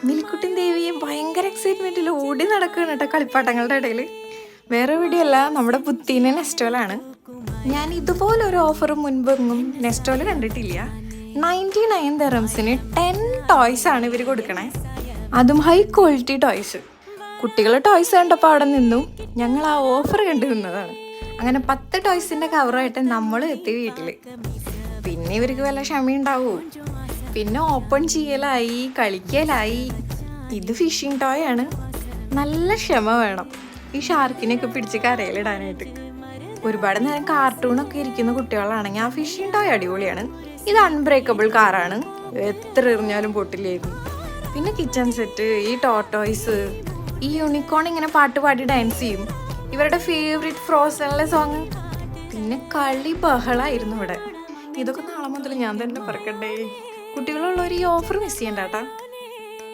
മിൽക്കുട്ടിയും ദേവിയും ഭയങ്കര എക്സൈറ്റ്മെന്റിൽ ഓടി നടക്കുകയാണ് കേട്ടോ കളിപ്പാട്ടങ്ങളുടെ ഇടയിൽ. വേറെ എവിടെയല്ല, നമ്മുടെ പുത്തീനെ നെസ്റ്റോലാണ്. ഞാൻ ഇതുപോലൊരു ഓഫർ മുൻപെങ്ങും നെസ്റ്റോയിൽ കണ്ടിട്ടില്ല. 99 ദിറംസിന് 10 ടോയ്സ് ആണ് ഇവർ കൊടുക്കണേ, അതും ഹൈ ക്വാളിറ്റി ടോയ്സ്. കുട്ടികൾ ടോയ്സ് കണ്ടപ്പോൾ അവിടെ നിന്നു, ഞങ്ങൾ ആ ഓഫർ കണ്ടു നിന്നതാണ്. അങ്ങനെ 10 ടോയ്സിൻ്റെ കവറായിട്ട് നമ്മൾ എത്തി വീട്ടിൽ. പിന്നെ ഇവർക്ക് വല്ല ക്ഷമയുണ്ടാവൂ. പിന്നെ ഓപ്പൺ ചെയ്യലായി, കളിക്കലായി. ഇത് ഫിഷിംഗ് ടോയ് ആണ്. നല്ല ക്ഷമ വേണം ഈ ഷാർക്കിനെയൊക്കെ പിടിച്ച് കരയിലിടാനായിട്ട്. ഒരുപാട് നേരം കാർട്ടൂണൊക്കെ ഇരിക്കുന്ന കുട്ടികളാണെങ്കിൽ ആ ഫിഷിംഗ് ടോയ് അടിപൊളിയാണ്. ഇത് അൺബ്രേക്കബിൾ കാറാണ്, എത്ര എറിഞ്ഞാലും പൊട്ടില്ലായിരുന്നു. പിന്നെ കിച്ചൺ സെറ്റ്, ഈ ടോട്ടോയ്സ്, ഈ യൂണിക്കോൺ ഇങ്ങനെ പാട്ട് പാടി ഡാൻസ് ചെയ്യും, ഇവരുടെ ഫേവറേറ്റ് ഫ്രോസണിലെ സോങ്. പിന്നെ കളി ബഹളായിരുന്നു ഇവിടെ. ഇതൊക്കെ നാളെ മുതൽ ഞാൻ തന്നെ പറക്കണ്ടേ. കുട്ടികളുള്ളവർ ഈ ഓഫർ മിസ് ചെയ്യണ്ട കേട്ടാ.